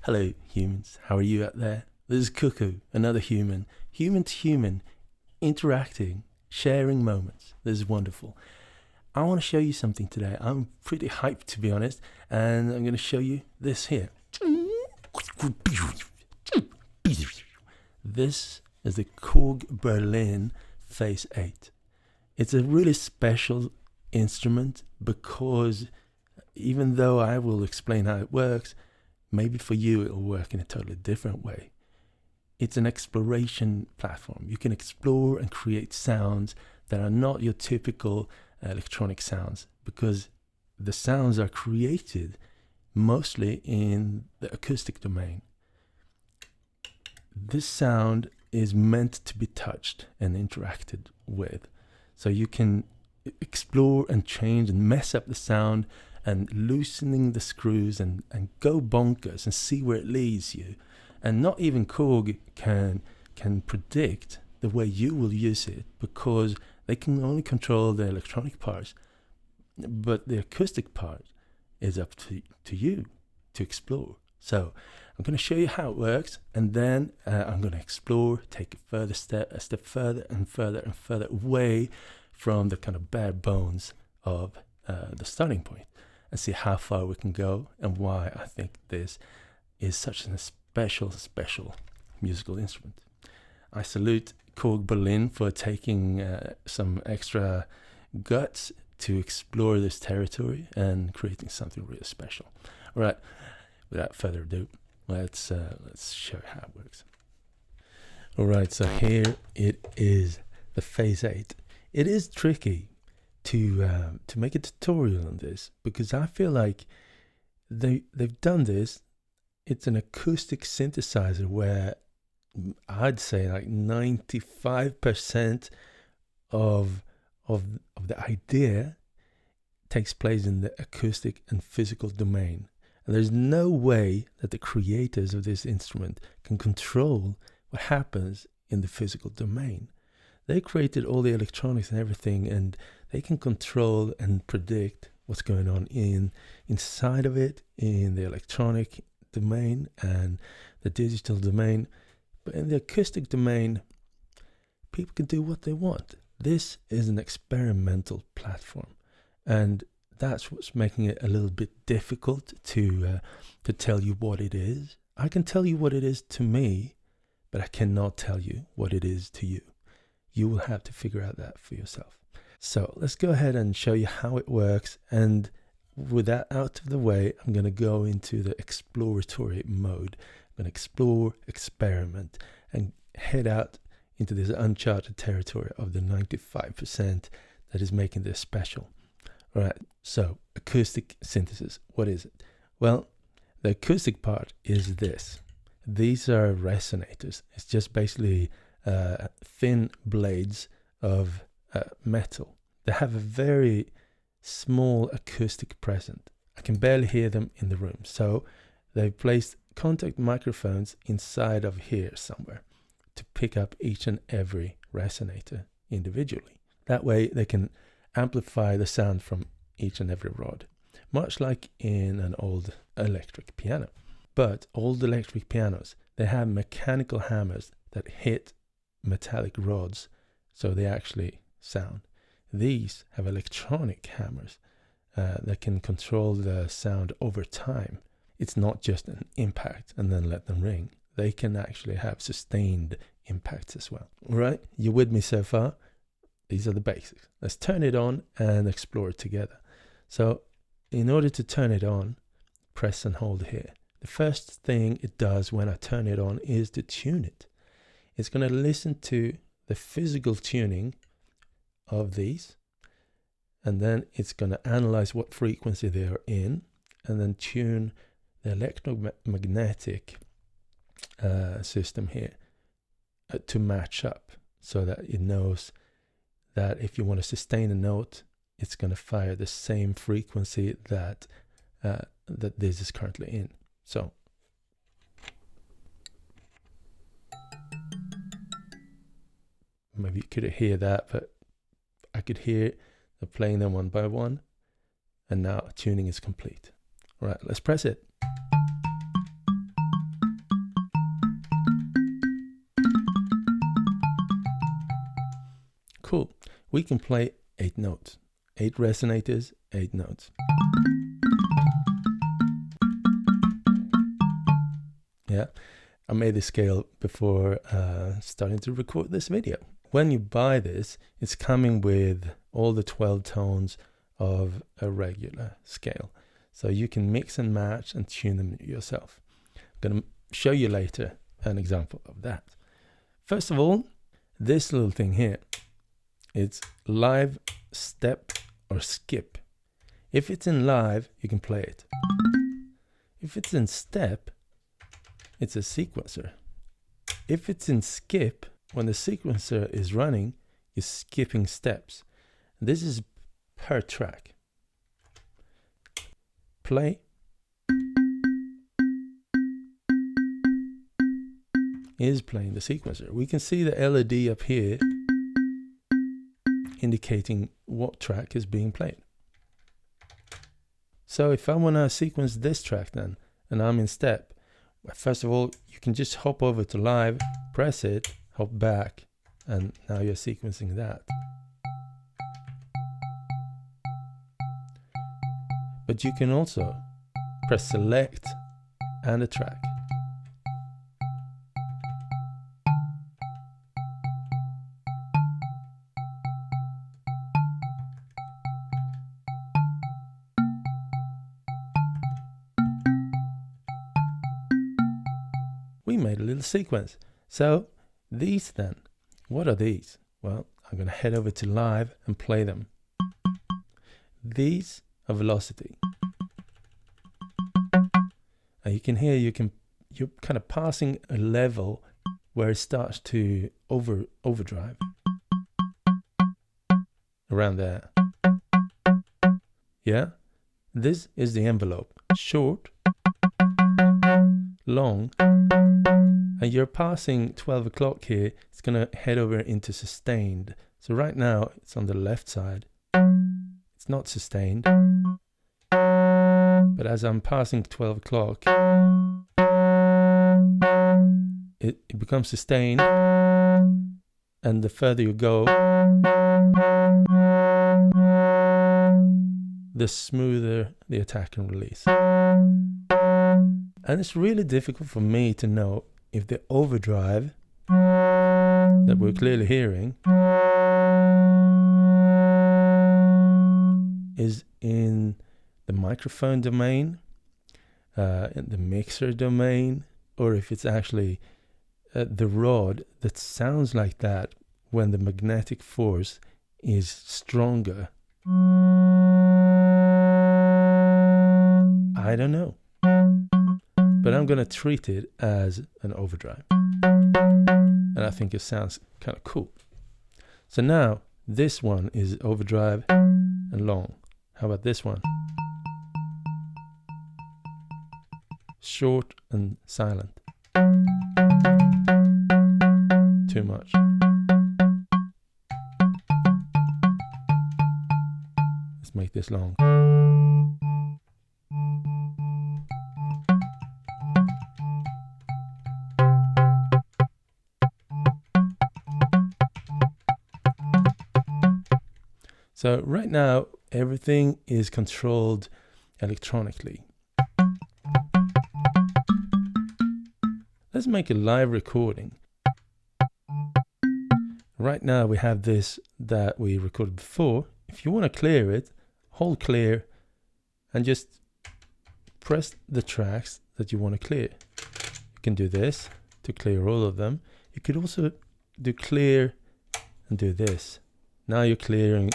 Hello, humans. How are you out there? This is Cuckoo, another human. Human to human, interacting, sharing moments. This is wonderful. I want to show you something today. I'm pretty hyped, to be honest, and I'm going to show you this here. This is the KORG Berlin Phase8. It's a really special instrument because even though I will explain how it works, maybe for you it'll work in a totally different way. It's an exploration platform. You can explore and create sounds that are not your typical electronic sounds, because the sounds are created mostly in the acoustic domain. This sound is meant to be touched and interacted with. So you can explore and change and mess up the sound and loosening the screws and go bonkers and see where it leads you. And not even KORG can predict the way you will use it, because they can only control the electronic parts. But the acoustic part is up to you to explore. So I'm going to show you how it works, and then I'm going to explore, take a step further and further and further away from the kind of bare bones of the starting point, and see how far we can go and why I think this is such a special musical instrument. I salute KORG Berlin for taking some extra guts to explore this territory and creating something really special. All right, without further ado, let's show how it works. All right, so here it is, the Phase8. It is tricky to make a tutorial on this, because I feel like they've done this. It's an acoustic synthesizer where I'd say like 95% of the idea takes place in the acoustic and physical domain. And there's no way that the creators of this instrument can control what happens in the physical domain. They created all the electronics and everything, and they can control and predict what's going on inside of it, in the electronic domain and the digital domain. But in the acoustic domain, people can do what they want. This is an experimental platform, and that's what's making it a little bit difficult to tell you what it is. I can tell you what it is to me, but I cannot tell you what it is to you. You will have to figure out that for yourself. So let's go ahead and show you how it works. And with that out of the way, I'm going to go into the exploratory mode. I'm going to explore, experiment, and head out into this uncharted territory of the 95% that is making this special. All right, so acoustic synthesis, what is it? Well, the acoustic part is this. These are resonators. It's just basically thin blades of metal. They have a very small acoustic present. I can barely hear them in the room. So they've placed contact microphones inside of here somewhere to pick up each and every resonator individually. That way they can amplify the sound from each and every rod, much like in an old electric piano. But old electric pianos, they have mechanical hammers that hit metallic rods, so they actually sound. These have electronic hammers that can control the sound over time. It's not just an impact and then let them ring. They can actually have sustained impacts as well. All right, you with me so far? These are the basics. Let's turn it on and explore it together. So in order to turn it on, press and hold here. The first thing it does when I turn it on is to tune it. It's going to listen to the physical tuning of these, and then it's going to analyze what frequency they are in, and then tune the electromagnetic system here to match up, so that it knows that if you want to sustain a note, it's going to fire the same frequency that this is currently in. So maybe you couldn't hear that, but I could hear them playing them one by one, and now tuning is complete. All right, let's press it. we can play 8 notes, 8 resonators, 8 notes. Yeah, I made the scale before starting to record this video. When you buy this, it's coming with all the 12 tones of a regular scale. So you can mix and match and tune them yourself. I'm going to show you later an example of that. First of all, this little thing here, it's live, step, or skip. If it's in live, you can play it. If it's in step, it's a sequencer. If it's in skip, when the sequencer is running, you're skipping steps. This is per track. Play. Is playing the sequencer. We can see the LED up here indicating what track is being played. So if I want to sequence this track then, and I'm in step, first of all, you can just hop over to live, press it, hop back, and now you're sequencing that. But you can also press select and a track. We made a little sequence. So these then, what are these? Well, I'm going to head over to live and play them. These are velocity. And you can hear you're kind of passing a level where it starts to overdrive. Around there. Yeah? This is the envelope. Short, long, and you're passing 12 o'clock here. It's going to head over into sustained. So right now it's on the left side. It's not sustained. But as I'm passing 12 o'clock, it becomes sustained. And the further you go, the smoother the attack and release. And it's really difficult for me to know if the overdrive that we're clearly hearing is in the microphone domain, in the mixer domain, or if it's actually the rod that sounds like that when the magnetic force is stronger. I don't know. But I'm going to treat it as an overdrive. And I think it sounds kind of cool. So now this one is overdrive and long. How about this one? Short and silent. Too much. Let's make this long. So right now, everything is controlled electronically. Let's make a live recording. Right now we have this that we recorded before. If you want to clear it, hold clear and just press the tracks that you want to clear. You can do this to clear all of them. You could also do clear and do this. Now you're clearing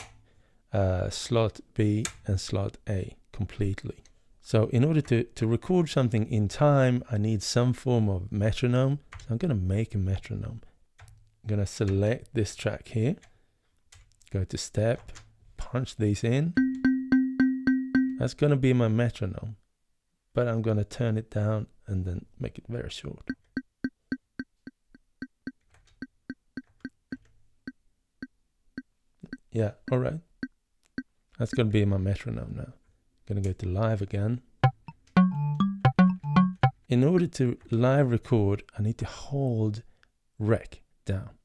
slot B and slot A completely. So in order to record something in time, I need some form of metronome. So I'm going to make a metronome. I'm going to select this track here, go to step, punch these in. That's going to be my metronome, but I'm going to turn it down and then make it very short. Yeah, all right. That's going to be my metronome now. I'm going to go to live again. In order to live record, I need to hold rec down.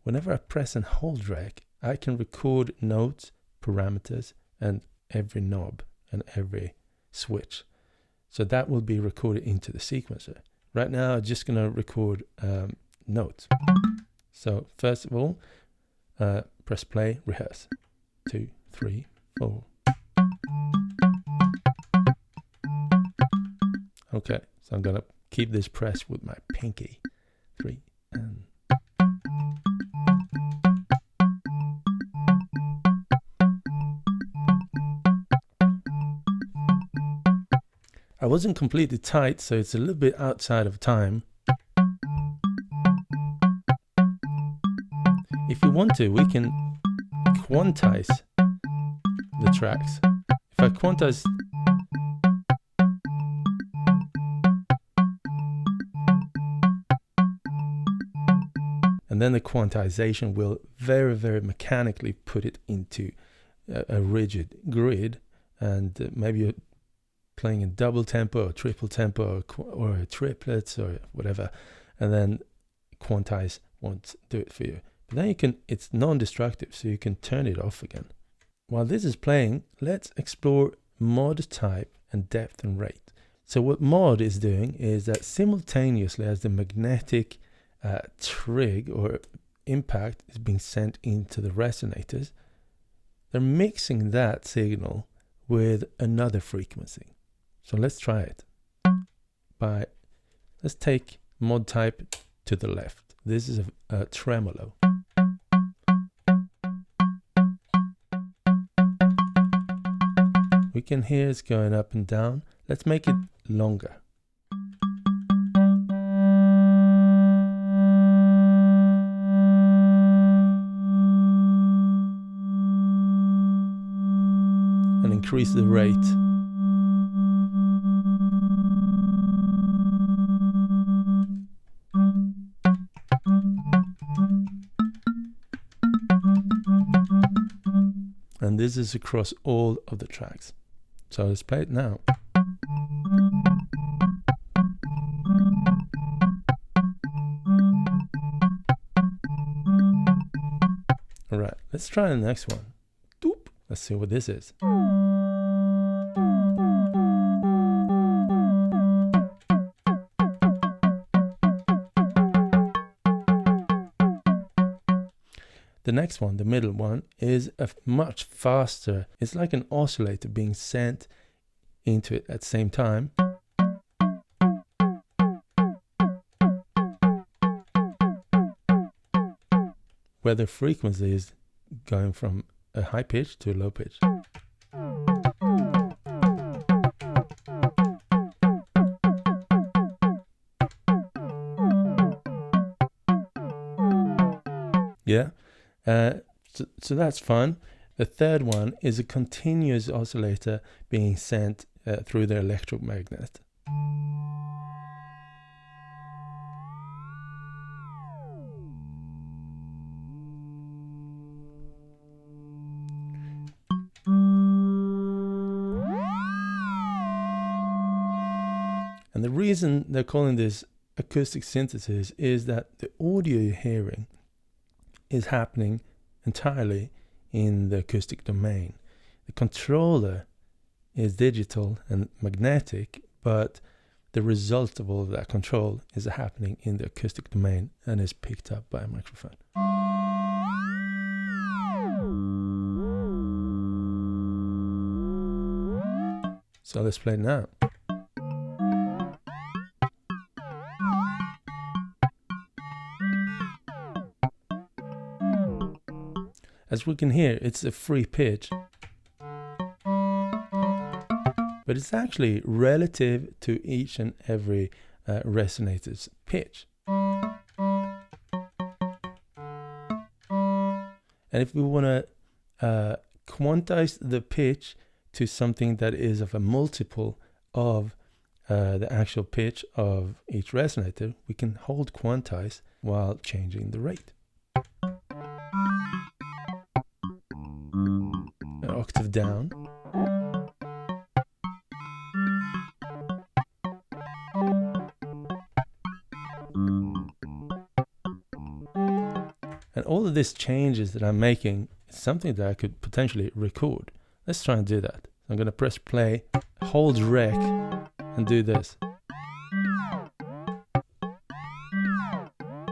Whenever I press and hold rec, I can record notes, parameters, and every knob and every switch. So that will be recorded into the sequencer. Right now, I'm just going to record notes. So first of all, press play, rehearse. 2, 3, 4. Okay, so I'm going to keep this pressed with my pinky. 3 and... I wasn't completely tight, so it's a little bit outside of time. If we want to, we can quantize the tracks. If I quantize and then the quantization will very, very mechanically put it into a rigid grid, and maybe you're playing in double tempo or triple tempo or triplets or whatever, and then Quantize won't do it for you. But then you can, it's non-destructive, so you can turn it off again. While this is playing, let's explore mod type and depth and rate. So what mod is doing is that simultaneously as the magnetic trig or impact is being sent into the resonators, they're mixing that signal with another frequency. So let's try it. Let's take mod type to the left. This is a tremolo. We can hear it's going up and down. Let's make it longer. And increase the rate. And this is across all of the tracks. So let's play it now. All right, let's try the next one. Doop. Let's see what this is. The next one, the middle one, is a much faster. It's like an oscillator being sent into it at the same time. Where the frequency is going from a high pitch to a low pitch. Yeah. So that's fun. The third one is a continuous oscillator being sent through the electromagnet. And the reason they're calling this acoustic synthesis is that the audio you're hearing is happening entirely in the acoustic domain. The controller is digital and magnetic, but the result of all of that control is happening in the acoustic domain and is picked up by a microphone. So let's play it now. As we can hear, it's a free pitch, but it's actually relative to each and every resonator's pitch. And if we want to quantize the pitch to something that is of a multiple of the actual pitch of each resonator, we can hold quantize while changing the rate. An octave down. And all of these changes that I'm making is something that I could potentially record. Let's try and do that. I'm going to press play, hold rec, and do this.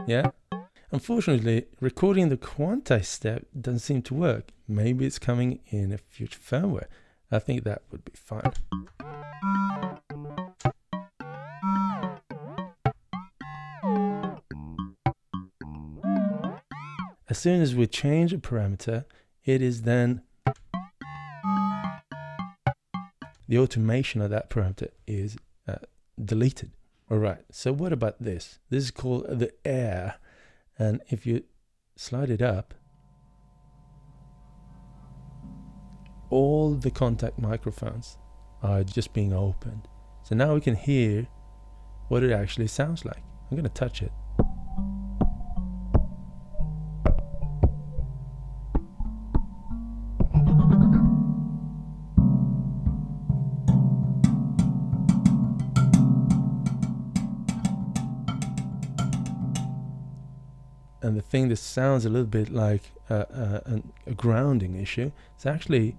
Yeah? Unfortunately, recording the quantize step doesn't seem to work. Maybe it's coming in a future firmware. I think that would be fine. As soon as we change a parameter, it is then the automation of that parameter is deleted. All right, so what about this? This is called the air. And if you slide it up, all the contact microphones are just being opened. So now we can hear what it actually sounds like. I'm going to touch it. And the thing that sounds a little bit like a grounding issue, it's actually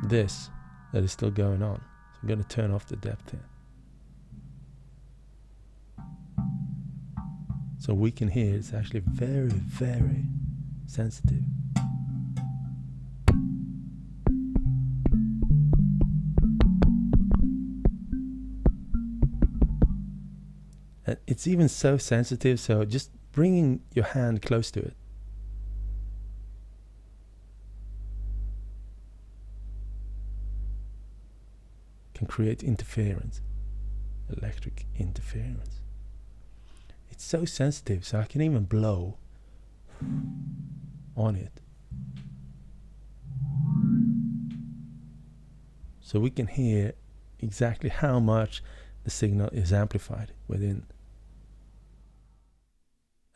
this that is still going on. So I'm going to turn off the depth here. So we can hear it's actually very, very sensitive. And it's even so sensitive, so just bringing your hand close to it can create interference, electric interference. It's so sensitive, so I can even blow on it. So we can hear exactly how much the signal is amplified within.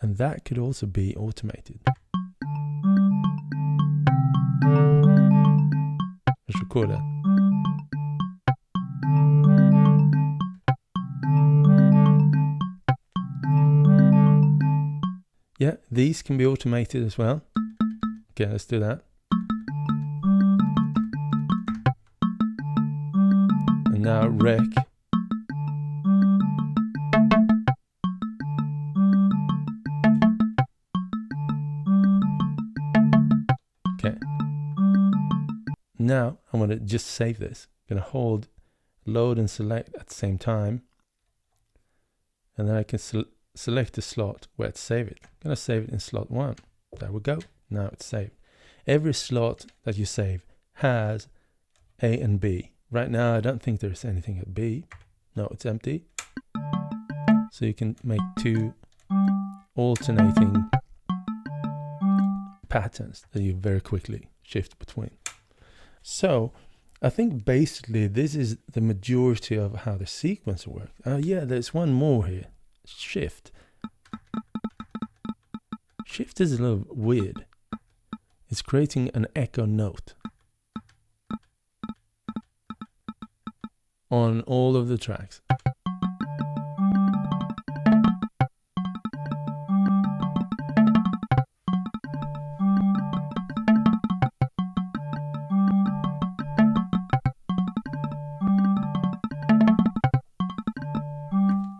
And that could also be automated. Let's record that. Yeah, these can be automated as well. Okay, let's do that. And now rec. Okay. Now I'm going to just save this. I'm going to hold load and select at the same time. And then I can select the slot where to save it. I'm going to save it in slot 1. There we go. Now it's saved. Every slot that you save has A and B. Right now I don't think there's anything at B. No, it's empty. So you can make 2 alternating patterns that you very quickly shift between. So I think basically this is the majority of how the sequencer works. Yeah, there's one more here. Shift. Shift is a little weird. It's creating an echo note on all of the tracks.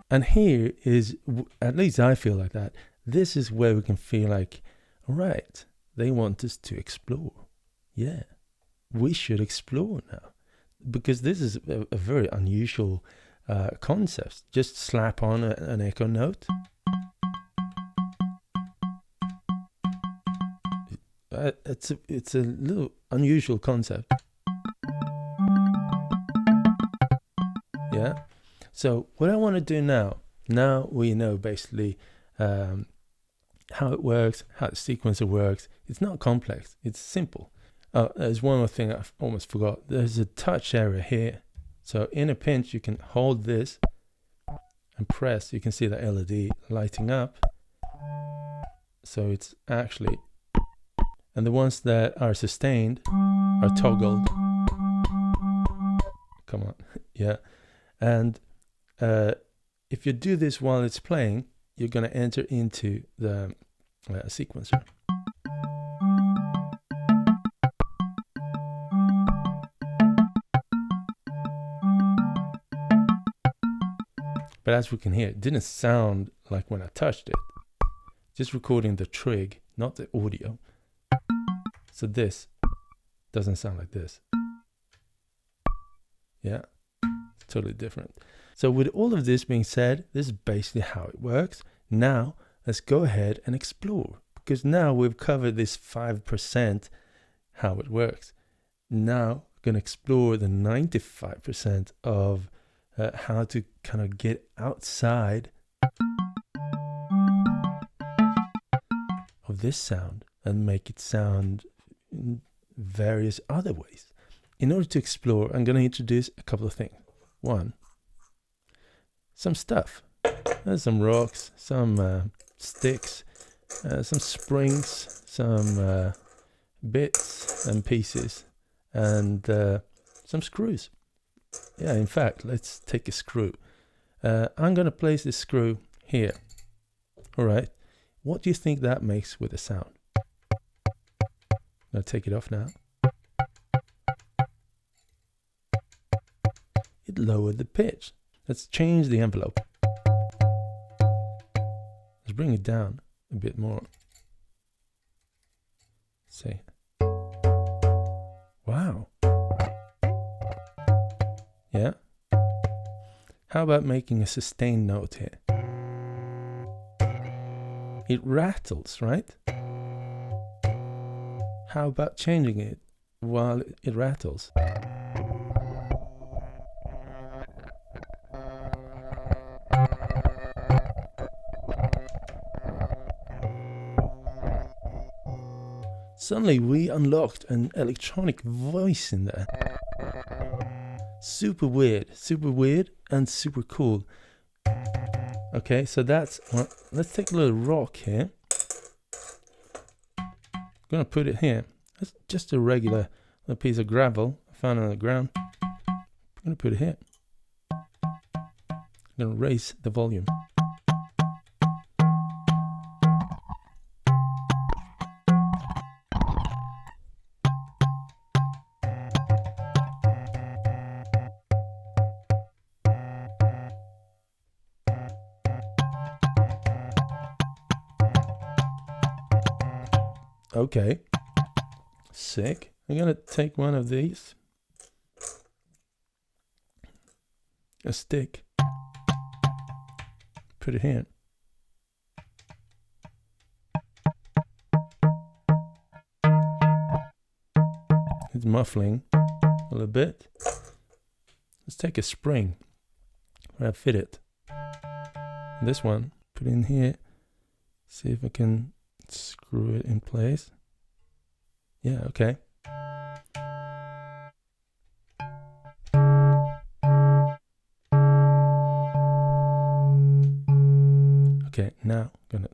And here is, at least I feel like that, this is where we can feel like, all right, they want us to explore. Yeah, we should explore now. Because this is a very unusual concept. Just slap on an echo note. It's a little unusual concept. Yeah. So what I want to do now we know basically how it works, how the sequencer works. It's not complex, it's simple. There's one more thing I almost forgot. There's a touch area here. So in a pinch, you can hold this and press. You can see the LED lighting up. So it's actually, and the ones that are sustained are toggled. Come on, yeah. And if you do this while it's playing, you're going to enter into the sequencer. But as we can hear, it didn't sound like when I touched it. Just recording the trig, not the audio. So this doesn't sound like this. Yeah, it's totally different. So with all of this being said, this is basically how it works. Now, let's go ahead and explore. Because now we've covered this 5%, how it works. Now, we're going to explore the 95% of how to kind of get outside of this sound and make it sound in various other ways. In order to explore, I'm going to introduce a couple of things. One, some stuff. There's some rocks, some sticks, some springs, some bits and pieces, and some screws. Yeah, in fact, let's take a screw. I'm going to place this screw here. All right. What do you think that makes with the sound? I'm going to take it off now. It lowered the pitch. Let's change the envelope. Let's bring it down a bit more. Let's see. Wow. Yeah. How about making a sustained note here? It rattles, right? How about changing it while it rattles? Suddenly we unlocked an electronic voice in there. Super weird and super cool. Okay, so that's, well, let's take a little rock here. I'm gonna put it here. That's just a regular little piece of gravel I found on the ground. I'm gonna put it here. I'm gonna raise the volume. Okay, sick. I'm gonna take one of these, a stick, put it here. It's muffling a little bit. Let's take a spring where I fit it. This one, put it in here. See if I can screw it in place. Yeah, okay. Okay, now I'm gonna.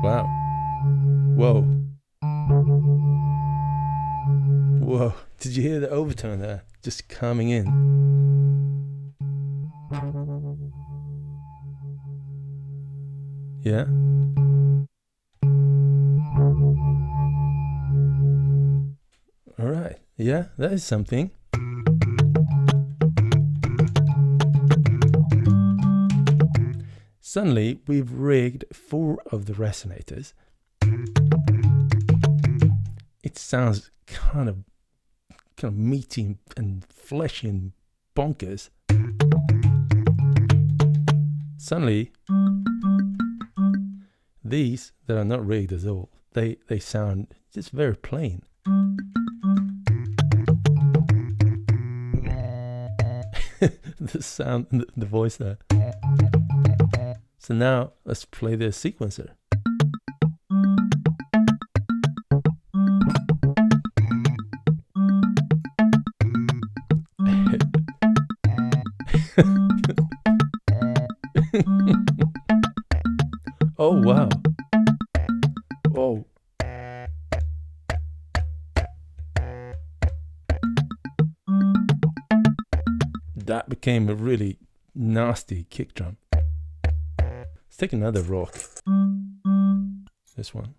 Wow. Whoa. Whoa. Did you hear the overtone there? Just coming in. Yeah. All right. Yeah, that is something. Suddenly, we've rigged 4 of the resonators. It sounds kind of meaty and fleshy and bonkers. Suddenly, these that are not rigged at all, they sound just very plain. The sound, the voice there. So now let's play the sequencer. Oh wow. Oh. That became a really nasty kick drum. Let's take another rock. This one.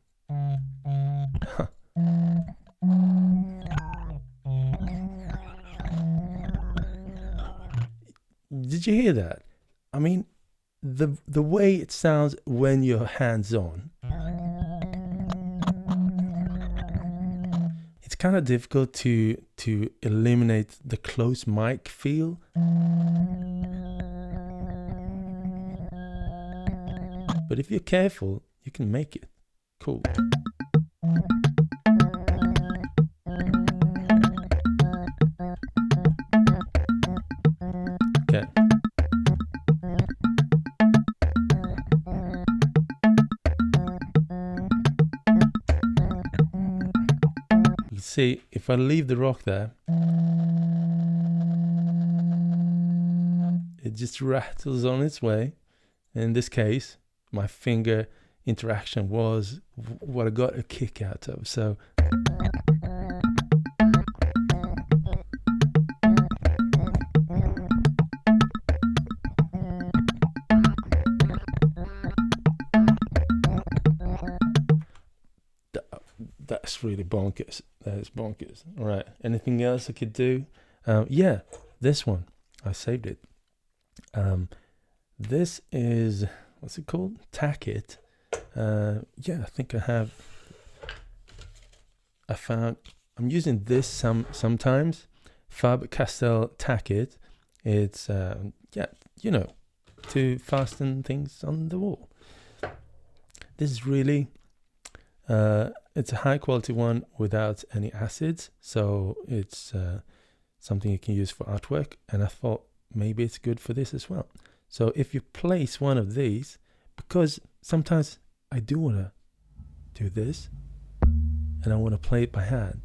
Did you hear that? I mean, the way it sounds when you're hands-on. It's kind of difficult to eliminate the close mic feel. But if you're careful, you can make it cool. Okay. You see, if I leave the rock there, it just rattles on its way. In this case, my finger interaction was what I got a kick out of. So that's really bonkers. That is bonkers. All right. Anything else I could do? Yeah, this one. I saved it. This is, what's it called? Tack It. Yeah, I think I'm using this sometimes. Faber-Castell Tack It. It's, yeah, you know, to fasten things on the wall. This is really, it's a high quality one without any acids. So it's something you can use for artwork. And I thought maybe it's good for this as well. So if you place one of these, because sometimes I do want to do this and I want to play it by hand,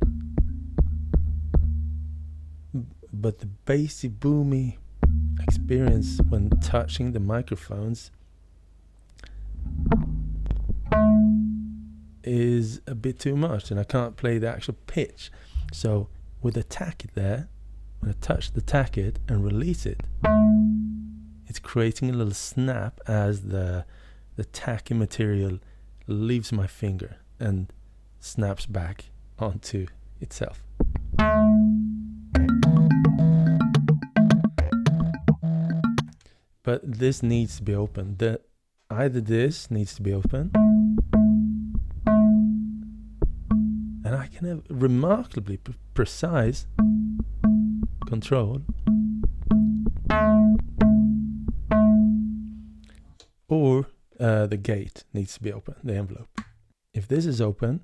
but the bassy, boomy experience when touching the microphones is a bit too much and I can't play the actual pitch. So with a tack it there, when I touch the tack it and release it, it's creating a little snap as the tacky material leaves my finger and snaps back onto itself. But this needs to be open. Either this needs to be open, and I can have remarkably precise control, or the gate needs to be open, the envelope. If this is open,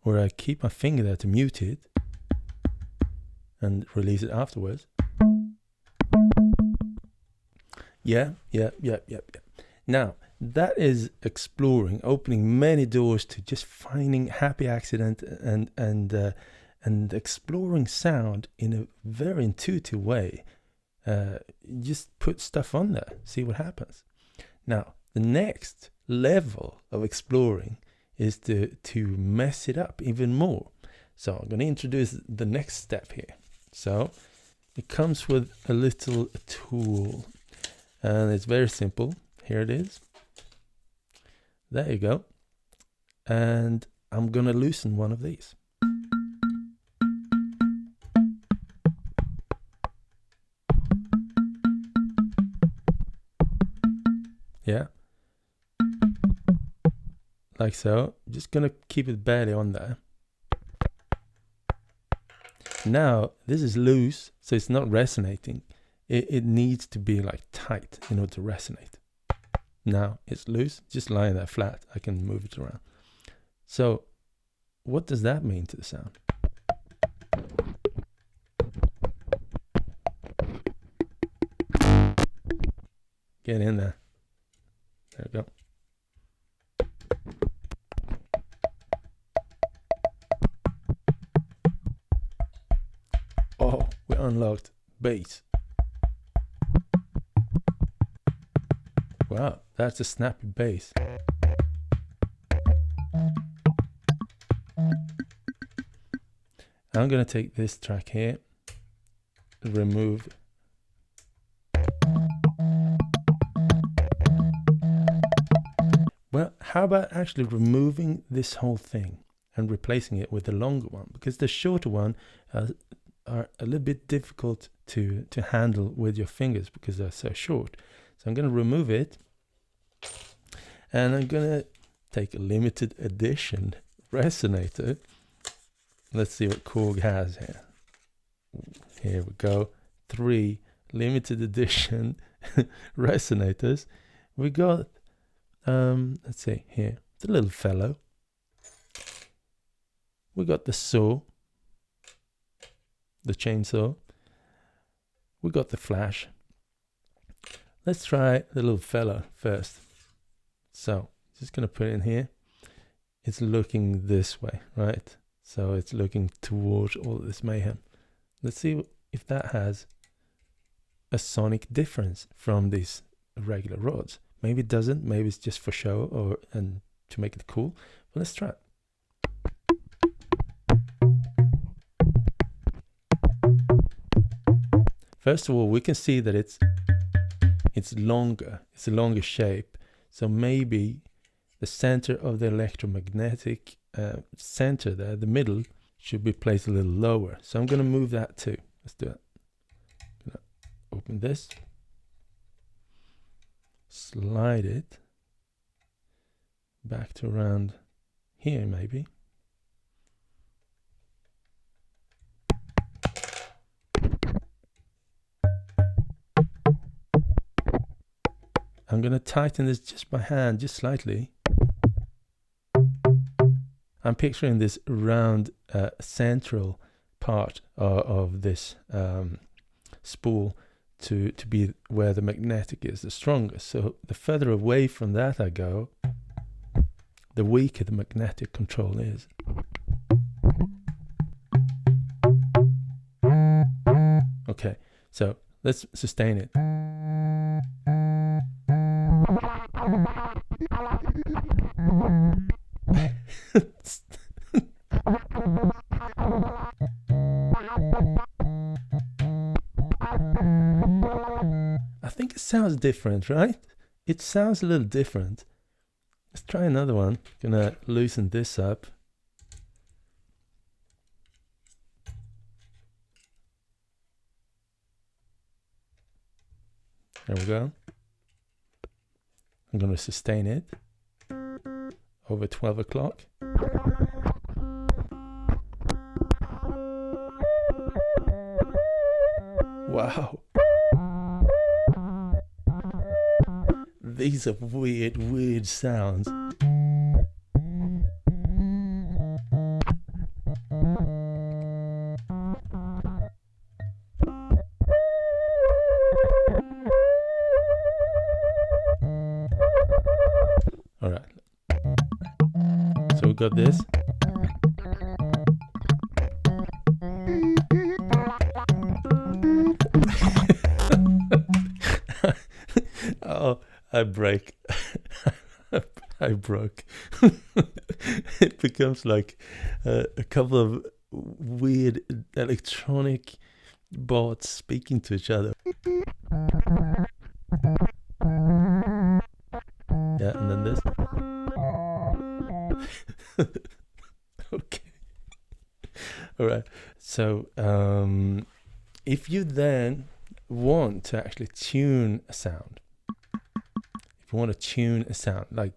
or I keep my finger there to mute it and release it afterwards. Yeah. Now, that is exploring, opening many doors to just finding happy accident and exploring sound in a very intuitive way. Just put stuff on there, see what happens. Now, the next level of exploring is to mess it up even more. So I'm going to introduce the next step here. So it comes with a little tool, and it's very simple. Here it is. There you go. And I'm going to loosen one of these. Yeah. Like so. Just going to keep it barely on there. Now, this is loose, so it's not resonating. It needs to be like tight in order to resonate. Now, it's loose, just lying there flat. I can move it around. So, what does that mean to the sound? Get in there. There we go. Oh, we unlocked bass. Wow, that's a snappy bass. I'm going to take this track here, remove Well, how about actually removing this whole thing and replacing it with the longer one? Because the shorter one are a little bit difficult to handle with your fingers because they're so short. So I'm going to remove it, and I'm going to take a limited edition resonator. Let's see what KORG has here. Here we go. 3 limited edition resonators. We got, let's see here, the little fellow. We got the saw, the chainsaw. We got the flash. Let's try the little fellow first. So, just going to put it in here. It's looking this way, right? So it's looking towards all of this mayhem. Let's see if that has a sonic difference from these regular rods. Maybe it doesn't. Maybe it's just for show or and to make it cool. But let's try it. First of all, we can see that it's longer. It's a longer shape. So maybe the center of the electromagnetic center there, the middle, should be placed a little lower. So I'm going to move that too. Let's do it. I'm going to open this, slide it back to around here maybe. I'm going to tighten this just by hand, just slightly. I'm picturing this round central part of this spool to be where the magnetic is the strongest. So the further away from that I go, the weaker the magnetic control is. Okay, so let's sustain it. I think it sounds different, right? It sounds a little different. Let's try another one. Gonna loosen this up. There we go. I'm gonna sustain it over 12 o'clock. Wow. These are weird sounds. All right. So we got this. Oh, I break. I broke. It becomes like a couple of weird electronic bots speaking to each other. Yeah, and then this. Okay. All right. So if you then want to actually tune a sound, if you want to tune a sound, like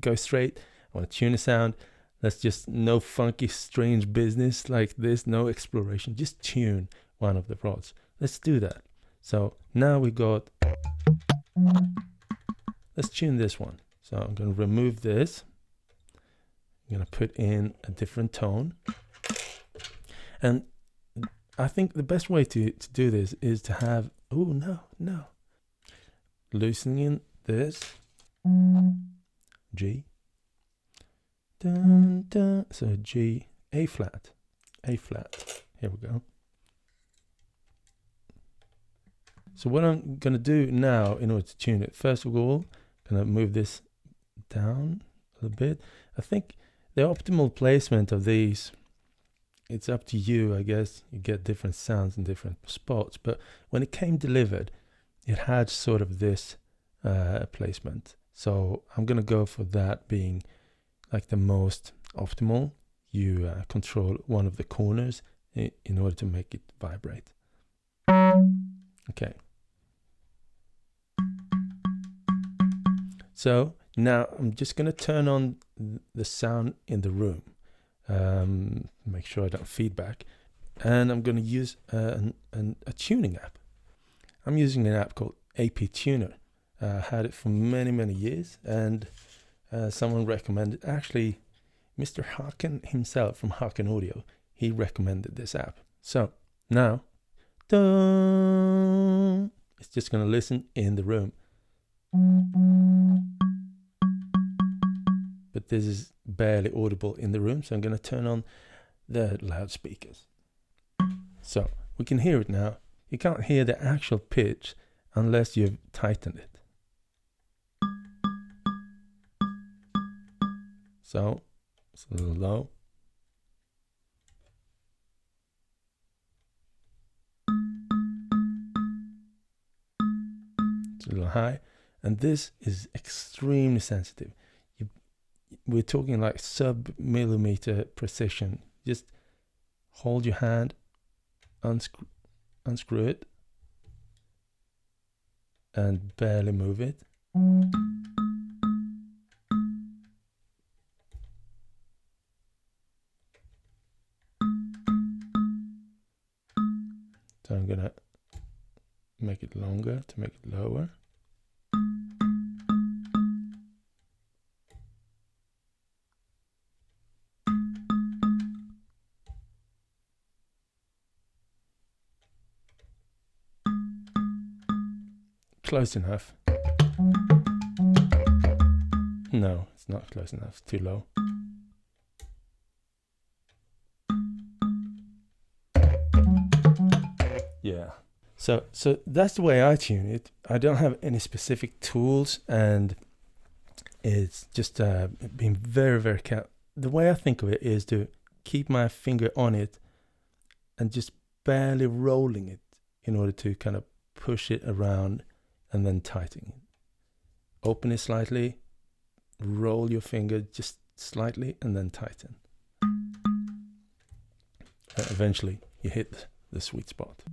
go straight, I want to tune a sound, that's just no funky strange business like this, no exploration, just tune one of the rods. Let's do that. So now we got, let's tune this one. So I'm going to remove this. I'm going to put in a different tone. And I think the best way to do this is to have, oh no, loosening this, G, dun, dun. So G, A flat, here we go. So what I'm going to do now in order to tune it, first of all, I'm going to move this down a little bit. I think the optimal placement of these, it's up to you, I guess. You get different sounds in different spots, but when it came delivered, it had sort of this placement. So I'm gonna go for that being like the most optimal. You control one of the corners in order to make it vibrate. Okay. So now I'm just gonna turn on the sound in the room. Make sure I don't feedback. And I'm gonna use a tuning app. I'm using an app called AP Tuner. Had it for many years, and someone recommended, actually Mr. Haken himself from Haken Audio, he recommended this app. So now it's just going to listen in the room, but this is barely audible in the room, so I'm going to turn on the loudspeakers so we can hear it now. You can't hear the actual pitch unless you've tightened it. So it's a little low. It's a little high. And this is extremely sensitive. We're talking like sub-millimeter precision. Just hold your hand, unscrew it, and barely move it. So I'm gonna make it longer to make it lower. Close enough. No, it's not close enough. It's too low. Yeah. So that's the way I tune it. I don't have any specific tools, and it's just being very careful. The way I think of it is to keep my finger on it and just barely rolling it in order to kind of push it around and then tighten it. Open it slightly, roll your finger just slightly, and then tighten. Eventually you hit the sweet spot.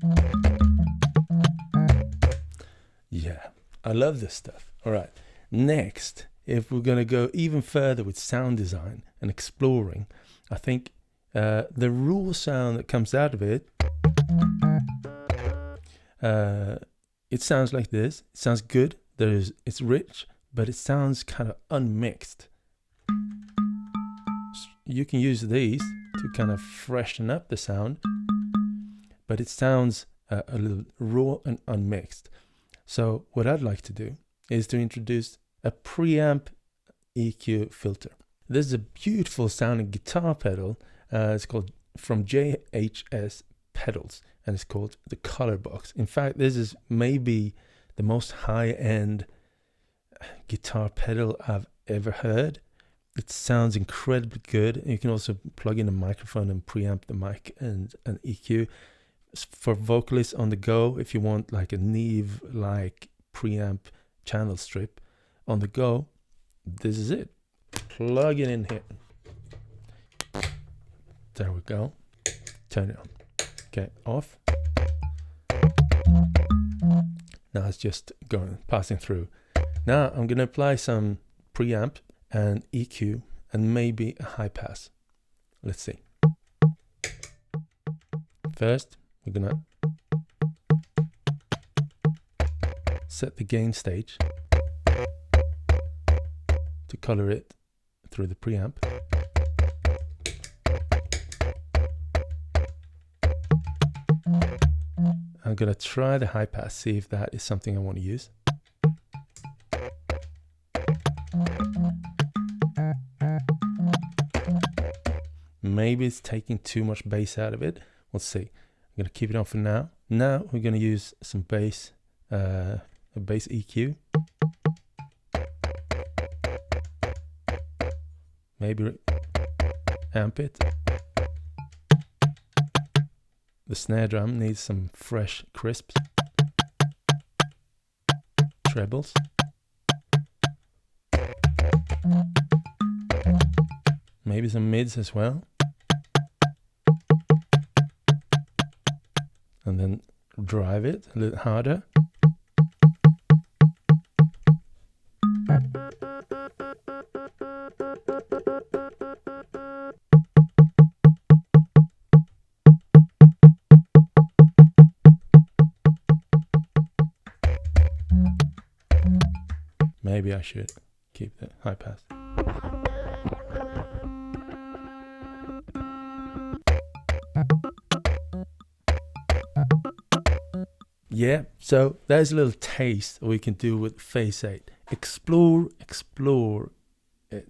Yeah, I love this stuff. All right, next, if we're going to go even further with sound design and exploring, I think the raw sound that comes out of it, it sounds like this. It sounds good. It's rich, but it sounds kind of unmixed. You can use these to kind of freshen up the sound, but it sounds a little raw and unmixed. So what I'd like to do is to introduce a preamp EQ filter. This is a beautiful sounding guitar pedal. It's called from JHS Pedals, and it's called the Color Box. In fact, this is maybe the most high-end guitar pedal I've ever heard. It sounds incredibly good. You can also plug in a microphone and preamp the mic and an EQ. For vocalists on the go, if you want like a Neve-like preamp channel strip on the go, this is it. Plug it in here. There we go. Turn it on. Okay, off. Now it's just passing through. Now I'm going to apply some preamp and EQ and maybe a high pass. Let's see. First, we're going to set the gain stage to color it through the preamp. I'm going to try the high pass, see if that is something I want to use. Maybe it's taking too much bass out of it. We'll see. I'm going to keep it on for now. Now we're going to use some bass, a bass EQ. Maybe amp it. The snare drum needs some fresh crisps. Trebles. maybe some mids as well. And then drive it a little harder. Maybe I should keep the high pass. Yeah, so there's a little taste we can do with Phase8. Explore,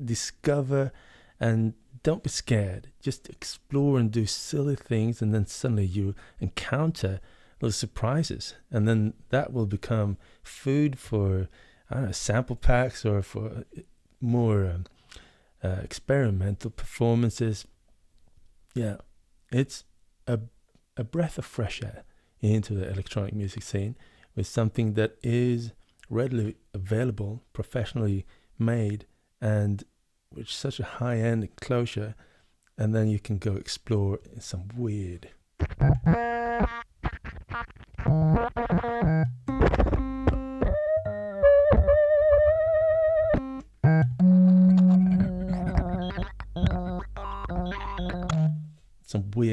discover, and don't be scared. Just explore and do silly things, and then suddenly you encounter little surprises, and then that will become food for, I don't know, sample packs, or for more experimental performances. Yeah, it's a breath of fresh air into the electronic music scene, with something that is readily available, professionally made, and with such a high-end enclosure. And then you can go explore in some weird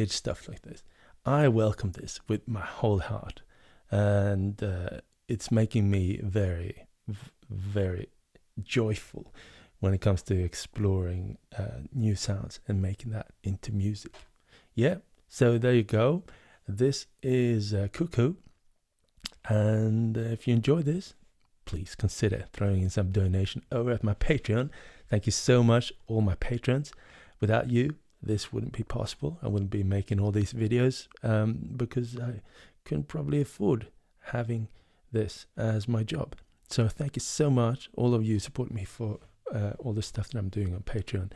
stuff like this. I welcome this with my whole heart, and it's making me very, very joyful when it comes to exploring new sounds and making that into music. Yeah, so there you go. This is Cuckoo, and if you enjoy this, please consider throwing in some donation over at my Patreon. Thank you so much, all my patrons. Without you, this wouldn't be possible. I wouldn't be making all these videos because I couldn't probably afford having this as my job. So thank you so much. All of you support me for all the stuff that I'm doing on Patreon.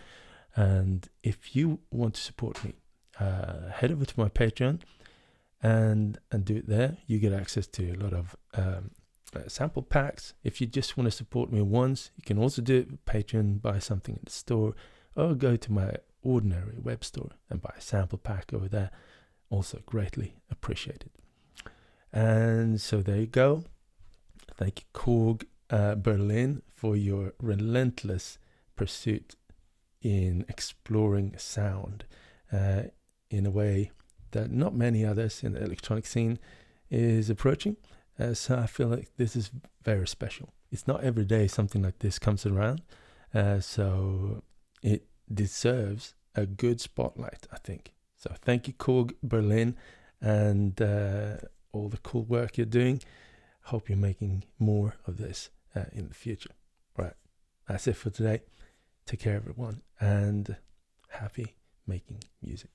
And if you want to support me, head over to my Patreon and do it there. You get access to a lot of sample packs. If you just want to support me once, you can also do it with Patreon, buy something in the store, or go to my ordinary web store and buy a sample pack over there. Also greatly appreciated. And so there you go. Thank you, KORG Berlin, for your relentless pursuit in exploring sound in a way that not many others in the electronic scene is approaching. So I feel like this is very special. It's not every day something like this comes around, so it deserves a good spotlight, I think. So thank you, KORG Berlin, and all the cool work you're doing. Hope you're making more of this in the future. Right, that's it for today. Take care, everyone, and happy making music.